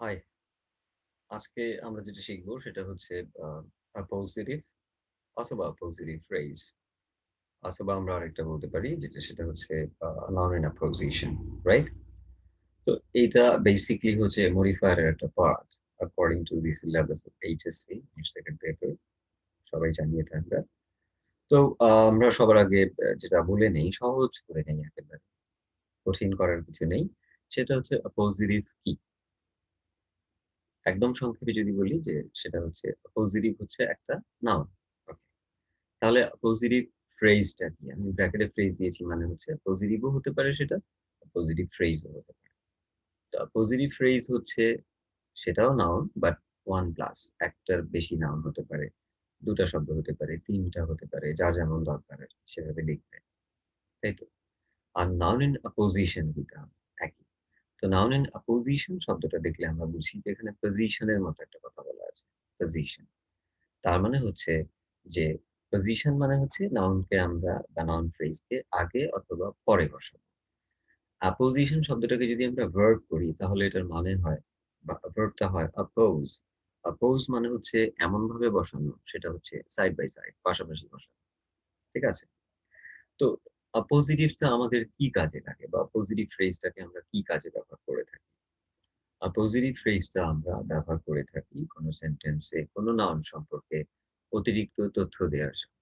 High, আজকে আমরা যেটা শিখব সেটা হচ্ছে appositive অথবা appositive phrase অথবা আমরা আরেকটা বলতে পারি যেটা সেটা হচ্ছে noun in apposition, রাইট? তো এটা বেসিক্যালি হচ্ছে মডিফায়ার এর একটা part according to the syllabus of HSC second paper সবাই জানিয়ে থাকবে। তো আমরা সবার আগে যেটা বলে নেই, সহজ করে নেই একেবারে। কঠিন করার কিছু নেই। সেটা হচ্ছে appositive কি? একদম সংক্ষেপে যদি বলি যে সেটা হচ্ছে appositive হচ্ছে একটা নাউন। ওকে। তাহলে পজিটিভ ফ্রেজটা কি? আমি ব্র্যাকেটে ফ্রেজ দিয়েছি মানে হচ্ছে পজিটিভও হতে পারে সেটা, পজিটিভ ফ্রেজও হতে পারে। তো পজিটিভ ফ্রেজ হচ্ছে সেটাও নাউন বাট 1 প্লাস একটার বেশি নাউন হতে পারে, ২ টা শব্দ হতে পারে, ৩ টা হতে পারে, যার যেমন দরকার আরকি সেভাবে লিখবে। তাই তো? আর নাউন ইন অপোজিশন দিতে হবে একই। তো নাউন ইন অপোজিশন শব্দটা দেখলে আমরা বুঝি যে এখানে পজিশন এর মতো একটা কথা বলা আছে। পজিশন। তার মানে হচ্ছে যে পজিশন মানে হচ্ছে নাউনকে আমরা বা নাউন ফ্রেজ কে আগে অথবা পরে বসাবো। অ্যাপোজিশন শব্দটাকে যদি আমরা ভার্ব করি তাহলে এটার মানে হয় বা ভার্বটা হয় অপোজ। অপোজ মানে হচ্ছে এমনভাবে বসানো সেটা হচ্ছে সাইড বাই সাইড পাশাপাশি বসানো। ঠিক আছে? তো পজিটিভটা আমাদের কি কাজে লাগে বা পজিটিভ ফ্রেজটাকে আমরা কি কাজে ব্যবহার করে থাকি? পজিটিভ ফ্রেজটা আমরা ব্যবহার করে থাকি কোনো সেন্টেন্সে কোনো নাউন সম্পর্কে অতিরিক্ত তথ্য দেওয়ার জন্য।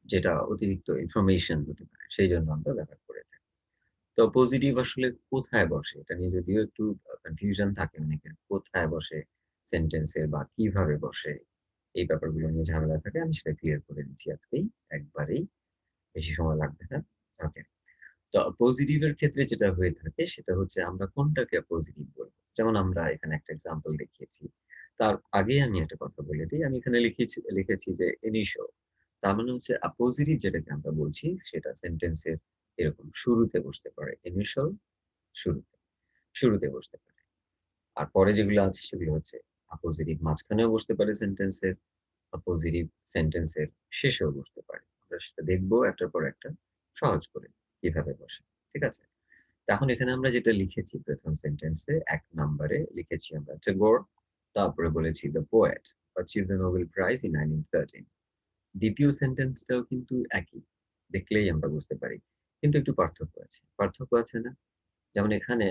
যেটা অতিরিক্ত ইনফরমেশন হতে পারে, সেইজন্য আমরা ব্যবহার করে থাকি। তো পজিটিভ আসলে কোথায় বসে? এটা নিয়ে যদিও একটু কনফিউশন থাকে অনেকের। কোথায় বসে সেন্টেন্সে বা কিভাবে বসে? এই ব্যাপারগুলো নিয়ে ঝামেলা থাকে। আমি সেটা ক্লিয়ার করে দিচ্ছি আজকেই, একবারেই। বেশি সময় লাগবে না। ওকে। তো পজিটিভ এর ক্ষেত্রে যেটা হয়ে থাকে সেটা হচ্ছে আমরা কোনটাকে পজিটিভ বলব? যেমন আমরা এখানে একটা এক্সাম্পল দেখিয়েছি। তার আগে আমি একটা কথা বলে দেই। আমি এখানে লিখেছি যে ইনিশিয়াল। তার মানে হচ্ছে পজিটিভ যেটাকে আমরা বলছি সেটা সেন্টেন্সের এরকম শুরুতে বসতে পারে। ইনিশিয়াল শুরুতে, শুরুতে বসতে পারে। আর পরে যেগুলো আছে সেগুলো হচ্ছে পজিটিভ মাঝখানেও বসতে পারে সেন্টেন্সের, পজিটিভ সেন্টেন্সের শেষেও বসতে পারে। আমরা সেটা দেখব একটার পর একটা সহজ করে কিভাবে বসে। ঠিক আছে? এখন এখানে আমরা যেটা লিখেছি ১ম সেন্টেন্সে ১ নাম্বারে লিখেছি আমরা Tagore, তারপরে বলেছি the poet achieved the Nobel Prize in 1913। ২য় সেন্টেন্সটাও কিন্তু একই। দেখলেই আমরা বুঝতে পারি। কিন্তু একটু পার্থক্য আছে। পার্থক্য আছে না? যেমন এখানে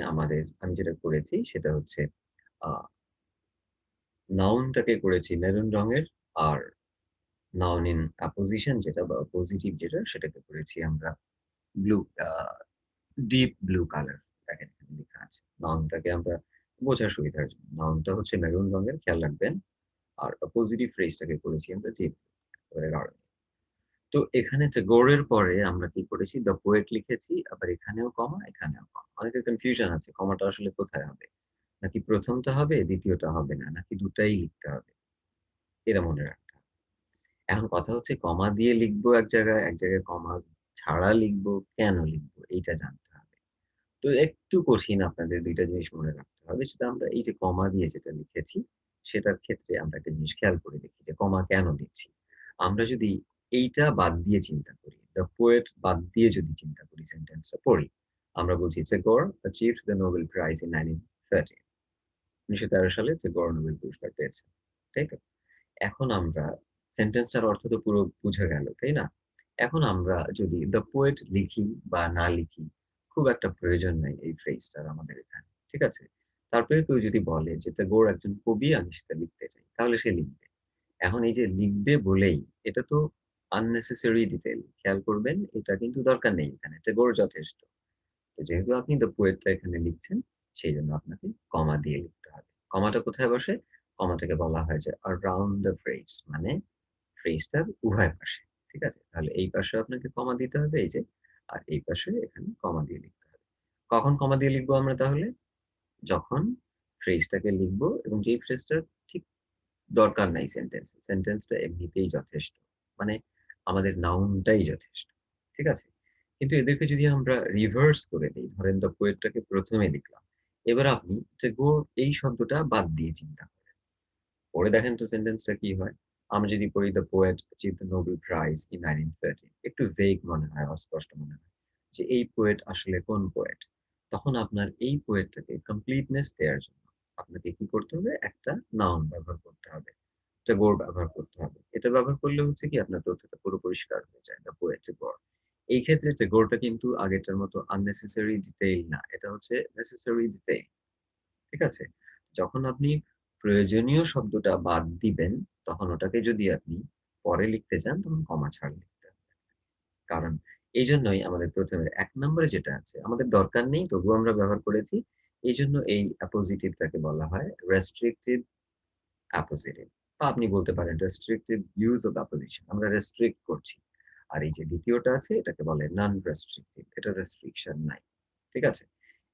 আমি যেটা করেছি সেটা হচ্ছে আ নাউনটাকে করেছি মেরুন রঙের আর নাউন ইন অ্যাপোজিশন যেটা বা পজিটিভ যেটা সেটাকে করেছি আমরা ব্লু আ ডিপ ব্লু কালার। দেখেন এখানে লেখা আছে। নাউনটাকে আমরা বোঝার সুবিধার জন্য। নাউনটা হচ্ছে মেরুন রঙের খেয়াল রাখবেন। আর পজিটিভ ফ্রেজটাকে করেছি আমরা ডিপ একেবারে গাঢ়। তো এখানে ট্যাগোরের পরে আমরা কি করেছি? দ্য পোয়েট লিখেছি। আবার এখানেও কমা, এখানেও কমা। অনেকের কনফিউশন আছে কমাটা আসলে কোথায় হবে? নাকি ১ম টা হবে, ২য় টা হবে না? নাকি ২ টাই লিখতে হবে? এরা মনে রাখতে হবে। এখন কথা হচ্ছে কমা দিয়ে লিখবো এক জায়গায় কমা ছাড়া লিখবো, কেন লিখবো? এইটা জানতে হবে। তো একটু কঠিন আপনাদের ২ টা জিনিস মনে রাখতে হবে। সেটা আমরা এই যে কমা দিয়ে যেটা লিখেছি, সেটার ক্ষেত্রে আমরা একটা জিনিস খেয়াল করে দেখি যে কমা কেন দিচ্ছি? আমরা যদি এইটা বাদ দিয়ে চিন্তা করি, দ্য পোয়েট বাদ দিয়ে যদি চিন্তা করি সেন্টেন্সটা পড়ি, আমরা বলছি Tagore achieved the Nobel Prize in 1913। ১৯১৩ সালে Tagore নোবেল পুরস্কার পেয়েছেন। তাই তো? এখন আমরা সেন্টেন্সটার অর্থ তো পুরো বুঝা গেল, তাই না? এখন আমরা যদি দ্য পোয়েট লিখি বা না লিখি, খুব একটা প্রয়োজন নাই এই ফ্রেজটার আমাদের এখানে। ঠিক আছে? তারপরে কেউ যদি বলে যে ট্যাগোর একজন কবি, আমি সেটা লিখতে চাই। তাহলে সে লিখবে। এখন এই যে লিখবে বলেই এটা তো unnecessary ডিটেইল। খেয়াল করবেন এটা কিন্তু দরকার নেই এখানে। ট্যাগোর যথেষ্ট। তো যেহেতু আপনি দ্য পোয়েটটা এখানে লিখছেন, সেইজন্য আপনাকে কমা দিয়ে লিখতে হবে। কমাটা কোথায় বসে? কমাটাকে বলা হয় যে around the phrase মানে ফ্রেজটার উভয় পাশে। ঠিক আছে? তাহলে এই পাশেও আপনাকে কমা দিতে হবে এই যে, আর এই পাশে এখানে কমা দিয়ে লিখতে হবে। কখন কমা দিয়ে লিখবো আমরা তাহলে? যখন ফ্রেজটাকে লিখবো এবং যেই ফ্রেজটার ঠিক দরকার নাই সেন্টেন্সে। সেন্টেন্সটা এমনিতেই যথেষ্ট। মানে আমাদের নাউনটাই যথেষ্ট। ঠিক আছে? কিন্তু এদেরকে যদি আমরা রিভার্স করে দেই, ধরেন দ্য পোয়েটটাকে ১ম এ লিখলাম। এবার আপনি যে গো এই শব্দটা বাদ দিয়ে চিন্তা করেন। পড়ে দেখেন তো সেন্টেন্সটা কি হয়? আমরা যদি পড়ি the poet achieved the Nobel prize in 1913 একটু ভেগ মনে হয়, অস্পষ্ট মনে হয়। যে এই পোয়েট আসলে কোন পোয়েট? তখন আপনার এই পোয়েটটাকে কমপ্লিটনেস দেওয়ার জন্য আপনাকে কি করতে হবে? একটা নাউন ব্যবহার করতে হবে। একটা গড় ব্যবহার করতে হবে। এটা ব্যবহার করলে হচ্ছে কি আপনার তথ্যটা পুরো পরিষ্কার হয়ে যায়। দ্য পোয়েটস এ গড়। এই ক্ষেত্রে যে গড়টা কিন্তু আগেরটার মতো unnecessary ডিটেইল না। এটা হচ্ছে নেসেসারি ডিটেইল। ঠিক আছে? যখন আপনি প্রয়োজনীয় শব্দটা বাদ দিবেন, তখন ওটাকে যদি আপনি পরে লিখতে চান, তখন কমা ছাড়া লিখতে হবে। কারণ এইজন্যই আমাদের ১ম এ ১ নম্বরে যেটা আছে, আমাদের দরকার নেই তবুও আমরা ব্যবহার করেছি। এইজন্য এই অ্যাপোজিটিভ টাকে বলা হয় রেস্ট্রিকটিভ অ্যাপোজিটিভ। বা আপনি বলতে পারেন রেস্ট্রিকটিভ ইউজ অফ অ্যাপোজিশন। আমরা রেস্ট্রিক্ট করছি। আর এই যে ২য় টা আছে এটাকে বলে নন রেস্ট্রিকটিভ। এটা রেস্ট্রিকশন নাই। ঠিক আছে?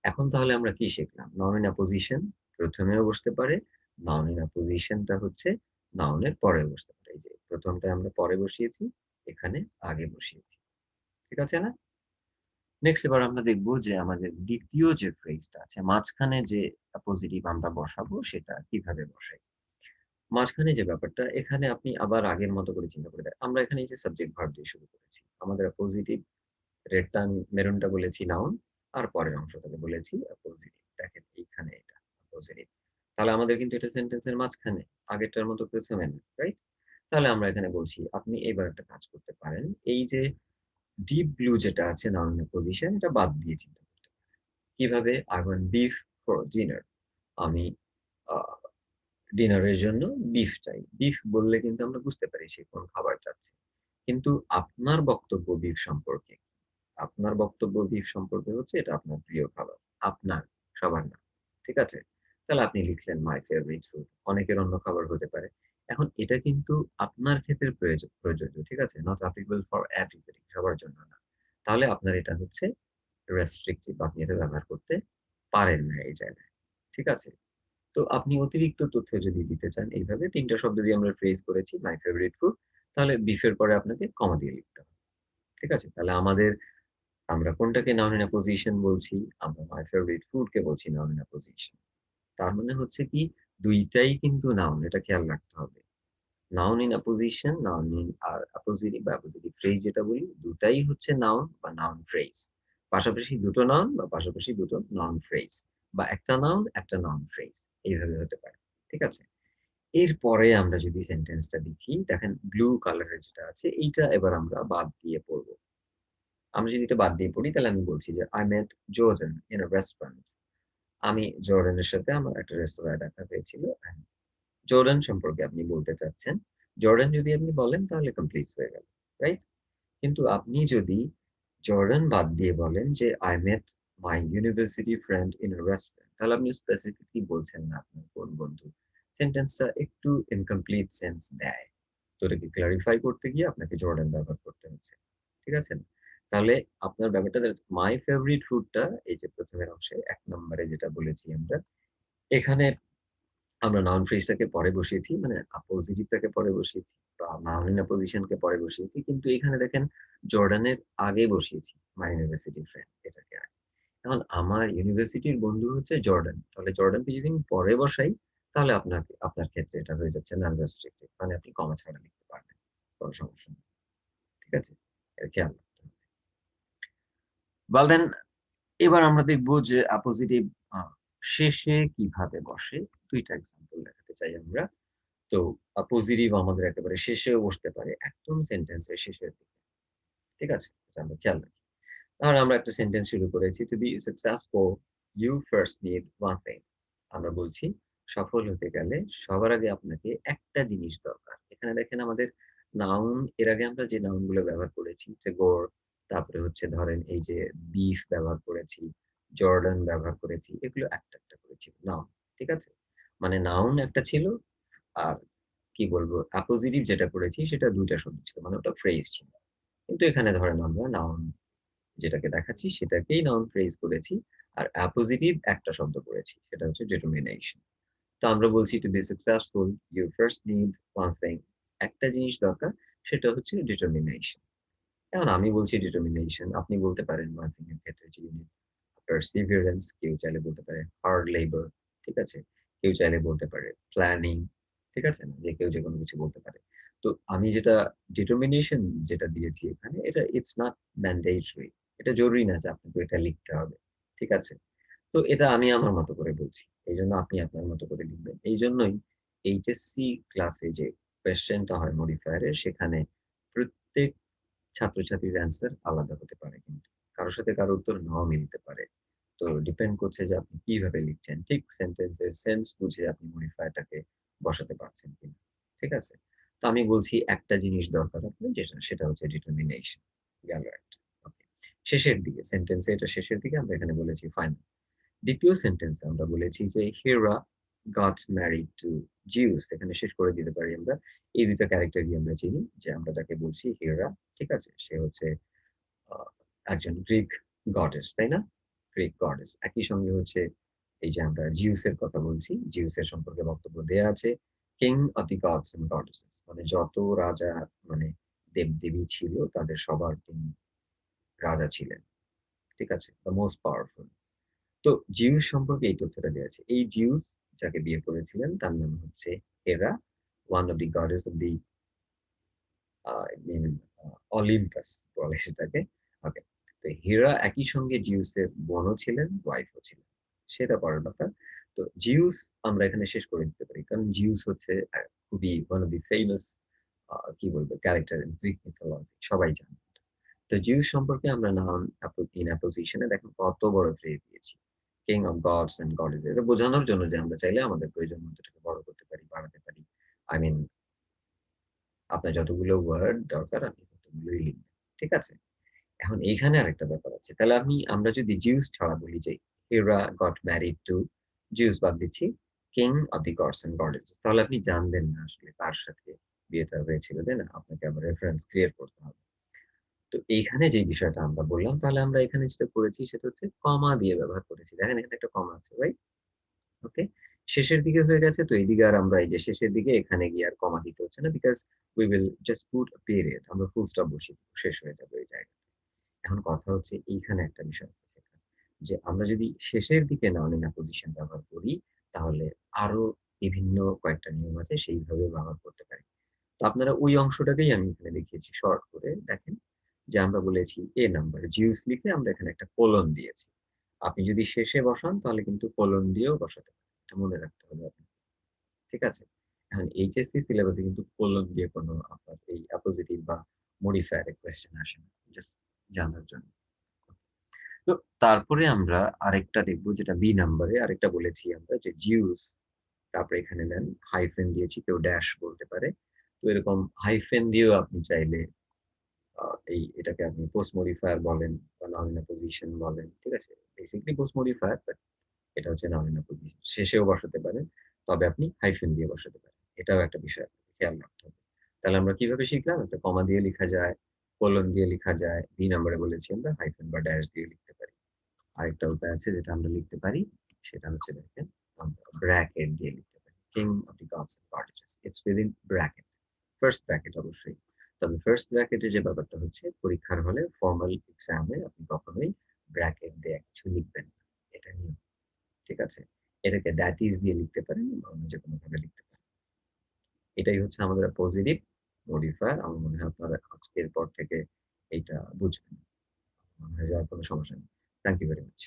এখন তাহলে আমরা কি শিখলাম? নাউন ইন অ্যাপোজিশন ১ম এও বসতে পারে। নাউন ইন অ্যাপোজিশন টা হচ্ছে নাউনের পরে বসতে পারে। এই যে ১ম টায় আমরা পরে বসিয়েছি, এখানে আগে বসিয়েছি। ঠিক আছে না? নেক্সট এবার আমরা দেখব যে আমাদের ২য় যে ফ্রেজটা আছে, মাঝখানে যে অ্যাপোজিটিভ আমরা বসাবো সেটা কিভাবে বসাই? মাঝখানে যে ব্যাপারটা এখানে আপনি আবার আগের মতো করে চিন্তা করে আমরা এখানে এই যে সাবজেক্ট ভার্ব দিয়ে শুরু করেছি। আমাদের অ্যাপোজিটিভ রেডটা মেরুনটা বলেছি নাউন আর পরের অংশটাকে বলেছি অ্যাপোজিটিভ। দেখেন এইখানে এটা অ্যাপোজিটিভ। তাহলে আমাদের কিন্তু এটা সেন্টেন্সের মাঝখানে। আগেরটার মতো ১ম এ না, রাইট? তাহলে আমরা এখানে বলছি আপনি এবার একটা কাজ করতে পারেন। এই যে ডিপ ব্লু যেটা আছে নাউন এর পজিশন এটা বাদ দিয়ে চিন্তা করতে পারেন। কিভাবে? I want beef for dinner. আমি আ ডিনারের জন্য বিফ চাই। বিফ বললে কিন্তু আমরা বুঝতে পারি সে কোন খাবার চাচ্ছে। কিন্তু আপনার বক্তব্য বিফ সম্পর্কে। আপনার বক্তব্য বিফ সম্পর্কে হচ্ছে এটা আপনার প্রিয় খাবার। আপনার, সবার না। ঠিক আছে? তাহলে আপনি লিখলেন মাই ফেভারিট ফুড। অনেকের অন্য খাবার হতে পারে। এখন এটা কিন্তু আপনার ক্ষেত্রে প্রযোজ্য। ঠিক আছে? নট applicable for everybody সবার জন্য না। তাহলে আপনার এটা হচ্ছে রেস্ট্রিকটিভ। আপনি এটা ব্যবহার করতে পারেন না এই জায়গায়। ঠিক আছে? তো আপনি অতিরিক্ত তথ্য যদি দিতে চান এইভাবে ৩ টা শব্দ দিয়ে আমরা ফ্রেজ করেছি মাই ফেভারিট ফুড তাহলে বিফ এর পরে আপনাকে কমা দিয়ে লিখতে হবে। ঠিক আছে? তাহলে আমরা কোনটাকে নাউন ইন অ্যাপোজিশন বলছি? আমরা মাই ফেভারিট ফুড কে বলছি নাউন ইন অ্যাপোজিশন। তার মানে হচ্ছে কি ২ টাই কিন্তু নাউন এটা খেয়াল রাখতে হবে। Noun in apposition, noun in আর অ্যাপোজিটিভ বা অ্যাপোজিটিভ ফ্রেজ যেটা বলি দুটাই হচ্ছে নাউন বা নাউন ফ্রেজ। পাশাপাশি দুটো নাউন বা পাশাপাশি দুটো নাউন ফ্রেজ বা একটা নাউন একটা নাউন ফ্রেজ এইভাবে হতে পারে। ঠিক আছে? এরপরে আমরা যদি সেন্টেন্সটা দেখি, দেখেন ব্লু কালারের যেটা আছে এইটা এবার আমরা বাদ দিয়ে পড়ব। আমরা যদি এটা বাদ দিয়ে পড়ি তাহলে আমি বলছি যে, I met Jordan in a restaurant. আমি জর্ডানের সাথে আমার একটা রেস্তোরাঁয় দেখা হয়েছিল। অ্যান্ড জর্ডান সম্পর্কে আপনি বলতে চাচ্ছেন। জর্ডান যদি আপনি বলেন তাহলে কমপ্লিট হয়ে গেল। রাইট? কিন্তু আপনি যদি জর্ডান বাদ দিয়ে বলেন যে, I met my university friend in a restaurant তাহলে আপনি স্পেসিফিকলি বলছেন না আপনার কোন বন্ধু। সেন্টেন্সটা একটু ইনকমপ্লিট সেন্স দেয়। তো এটাকে ক্লারিফাই করতে গিয়ে আপনাকে জর্ডান ব্যবহার করতে হচ্ছে। ঠিক আছে? তাহলে আপনার ব্যাপারটা মাই ফেভারিট ফুডটা এই যে ১ম এর অংশে ১ নম্বরে যেটা বলেছি আমরা, এখানে আমরা নাউন ফ্রেজটাকে পরে বসিয়েছি। মানে পজিটিভটাকে পরে বসিয়েছি বা নাউন ইন আ পজিশন কে পরে বসিয়েছি। কিন্তু এখানে দেখেন জর্ডানের আগে বসিয়েছি। মাই ইউনিভার্সিটি ফ্রেন্ড এটাকে আগে। এখন আমার ইউনিভার্সিটির বন্ধু হচ্ছে জর্ডান। তাহলে জর্ডানকে যদি আমি পরে বসাই তাহলে আপনার ক্ষেত্রে এটা হয়ে যাচ্ছে নন রেস্ট্রিক্টেড। মানে আপনি কমা ছাড়া লিখতে পারবেন। কোন সমস্যা নেই। ঠিক আছে? এটা খেয়াল রাখতে হবে। ওয়েল দেন এবার আমরা দেখব যে অ্যাপোজিটিভ আ শেষে কিভাবে বসে ২ টা এক্সাম্পল দেখাতে চাই আমরা। তো পজিটিভ আমাদের একেবারে শেষেও বসতে পারে। একদম সেন্টেন্সের শেষের দিকে। ঠিক আছে? এটা আমরা খেয়াল রাখি। তাহলে আমরা একটা সেন্টেন্স শুরু করেছি, "To be successful, you first need one thing." আমরা বলছি, সফল হতে গেলে সবার আগে আপনাকে একটা জিনিস দরকার। এখানে দেখেন আমাদের নাউন এর আগে আমরা যে নাউন গুলো ব্যবহার করেছি, হচ্ছে গোর, তারপরে হচ্ছে ধরেন এই যে বিফ ব্যবহার করেছি, জর্ডান ব্যবহার করেছি। এগুলো একটা, একটা করেছি নাউন। ঠিক আছে? মানে নাউন একটা ছিল আর কি বলবো অ্যাপোজিটিভ যেটা করেছি সেটা ২ টা শব্দ ছিল। মানে ওটা ফ্রেজ ছিল। কিন্তু এখানে ধরেন আমরা নাউন যেটাকে দেখাচ্ছি সেটাকেই নাউন ফ্রেজ করেছি। আর অ্যাপোজিটিভ একটা শব্দ করেছি। সেটা হচ্ছে ডিটারমিনেশন। তো আমরা বলছি to be successful you first need one thing একটা জিনিস দরকার সেটা হচ্ছে ডিটারমিনেশন। এখন আমি বলছি ডিটারমিনেশন, আপনি বলতে পারেন one thing এর ক্ষেত্রে যে you need perseverance কেউ চাইলে বলতে পারে হার্ড লেবার। ঠিক আছে? কেউ চাইলে বলতে পারে প্ল্যানিং। ঠিক আছে? না যে কেউ যেকোনো কিছু বলতে পারে। তো আমি যেটা ডিটারমিনেশন যেটা দিয়েছি এখানে এটা ইটস নট ম্যান্ডেটরি। এটা জরুরি না যে আপনাকে এটা লিখতে হবে। ঠিক আছে? তো এটা আমি আমার মতো করে বলছি। এইজন্য আপনি আপনার মতো করে লিখবেন। এইজন্যই এইচএসসি ক্লাসে যে কোয়েশ্চেনটা হয় মডিফায়ার এর সেখানে প্রত্যেক ছাত্রছাত্রীর অ্যান্সার আলাদা হতে পারে কিন্তু। কারো সাথে কারো উত্তর নাও মিলতে পারে। তো ডিপেন্ড করছে যে আপনি কিভাবে লিখছেন। ঠিক সেন্টেন্সের সেন্স বুঝে আপনি মডিফায়ারটাকে বসাতে পারছেন কিনা। ঠিক আছে? তো আমি বলছি একটা জিনিস দরকার আপনার যেটা সেটা হচ্ছে ডিটারমিনেশন। গেল একটা। ওকে। শেষের দিকে সেন্টেন্সে এটা শেষের দিকে আমরা এখানে বলেছি ফাইনাল। দ্বিতীয় সেন্টেন্সে আমরা বলেছি যে Hera got married to Zeus এখানে শেষ করে দিতে পারি আমরা। এই ২ টা ক্যারেক্টারই আমরা চিনি যে আমরা যাকে বলছি হেরা, ঠিক আছে? সে হচ্ছে আ একজন গ্রিক গডেস, তাই না? Greek goddess. একই সঙ্গে হচ্ছে এই যে আমরা জিউসের কথা বলছি, জিউসের সম্পর্কে বক্তব্য দেয়া আছে। King of the gods and goddesses মানে যত রাজা মানে দেব-দেবী ছিল তাদের সবার তিনি রাজা ছিলেন। ঠিক আছে? The most powerful. তো জিউস সম্পর্কে এই তথ্যটা দেয়া আছে। এই জিউস যাকে বিয়ে করেছিলেন তার নাম হচ্ছে Hera, one of the goddess of the uh in Olympus বলে সেটাকে। ওকে। তো হেরা একই সঙ্গে জিউসের বোনও ছিলেন, ওয়াইফও ছিলেন। সেটা পরের ব্যাপার। তো জিউস আমরা এখানে শেষ করে দিতে পারি। কারণ জিউস হচ্ছে খুবই ওয়ান অফ দি ফেমাস কি বলবো ক্যারেক্টার ইন গ্রিক মিথোলজি সবাই জানে। তো জিউস সম্পর্কে আমরা নাউন ইন অ্যাপোজিশন এ দেখেন কত বড় ফ্রেজ দিয়েছি। King of gods and goddess এটা বোঝানোর জন্য যে আমরা চাইলে আমাদের প্রয়োজন মতো এটাকে বড় করতে পারি, বাড়াতে পারি। আই মিন আপনার যতগুলো ওয়ার্ড দরকার আপনি ততগুলোই লিখবেন। ঠিক আছে? এখন এইখানে আরেকটা ব্যাপার আছে। তাহলে আমরা যদি জিউস ছাড়া বলি যে Hera got married to Zeus বাদ দিচ্ছি king of the gods and goddesses তাহলে আপনি জানবেন না আসলে কার সাথে বিয়েটা হয়েছিল, তাই না? আপনাকে আবার রেফারেন্স ক্রিয়েট করতে হবে। তো এইখানে যে বিষয়টা আমরা বললাম, তাহলে আমরা এখানে যেটা করেছি সেটা হচ্ছে কমা দিয়ে ব্যবহার করেছি। দেখেন এখানে একটা কমা আছে, রাইট? ওকে? শেষের দিকে হয়ে গেছে তো এইদিকে আর আমরা এই যে শেষের দিকে এখানে গিয়ে আর কমা দিতে হচ্ছে না because we will just put a period আমরা ফুল স্টপ বসিয়ে দিব। শেষ হয়ে যাবে এই জায়গায়। এখন কথা হচ্ছে এইখানে একটা বিষয় আছে সেটা। যে আমরা যদি শেষের দিকে noun in a position ব্যবহার করি তাহলে আরো বিভিন্ন কয়েকটা নিয়ম আছে সেইভাবে ব্যবহার করতে পারি। তো আপনারা ওই অংশটাকেই আমি এখানে দেখিয়েছি শর্ট করে দেখেন যে আমরা বলেছি এ নাম্বার জিউস লিখে আমরা এখানে একটা কোলন দিয়েছি। আপনি যদি শেষে বসান তাহলে কিন্তু কোলন দিয়েও বসাতে পারেন। এটা মনে রাখতে হবে আপনাকে। ঠিক আছে? এখন এইচএসসি সিলেবাসে কিন্তু কোলন দিয়ে কোনো আপনার এই অ্যাপোজিটিভ বা মডিফায়ার এর কোয়েশ্চেন আসে না। জাস্ট জানার জন্য। তো তারপরে আমরা আরেকটা দেখব যেটা বি নাম্বারে আরেকটা বলেছি আমরা যে জিউস তারপরে এখানে দেন হাইফেন দিয়েছি কেউ ড্যাশ বলতে পারে। তো এরকম হাইফেন দিয়েও আপনি চাইলে আ এটাকে আপনি পোস্ট মডিফায়ার বলেন বা নাউন ইন এ পজিশন বলেন। ঠিক আছে? বেসিক্যালি পোস্ট মডিফায়ার বাট এটা হচ্ছে নাউন ইন এ পজিশন। শেষেও বসাতে পারেন। তবে আপনি হাইফেন দিয়ে বসাতে পারেন। এটাও একটা বিষয় আপনাকে খেয়াল রাখতে হবে। তাহলে আমরা কিভাবে শিখলাম? একটা কমা দিয়ে লিখা যায়, কোলন দিয়ে লিখা যায়। ২ নাম্বারে বলেছি আমরা হাইফেন বা ড্যাশ দিয়ে লিখতে পারি। আরেকটা উপায় আছে যেটা আমরা লিখতে পারি। সেটা হচ্ছে দেখেন আমরা ব্র্যাকেট দিয়ে লিখতে পারি। King of the gods and goddesses. It's within bracket. First bracket অবশ্যই। তবে ফার্স্ট ব্র্যাকেটে যে ব্যাপারটা হচ্ছে পরীক্ষার হলে ফরমাল এক্সামে আপনি কখনোই ব্র্যাকেট দিয়ে কিছু লিখবেন না। এটা নিয়ম। ঠিক আছে? এটাকে দ্যাট ইস দিয়ে লিখতে পারেন বা অন্য যেকোনো ভাবে লিখতে পারেন। এটাই হচ্ছে আমাদের পজিটিভ মডিফায়ার। আমার মনে হয় আপনারা আজকের পর থেকে এইটা বুঝবেন। মনে হয় যে আর কোনো সমস্যা নেই। Thank you very much.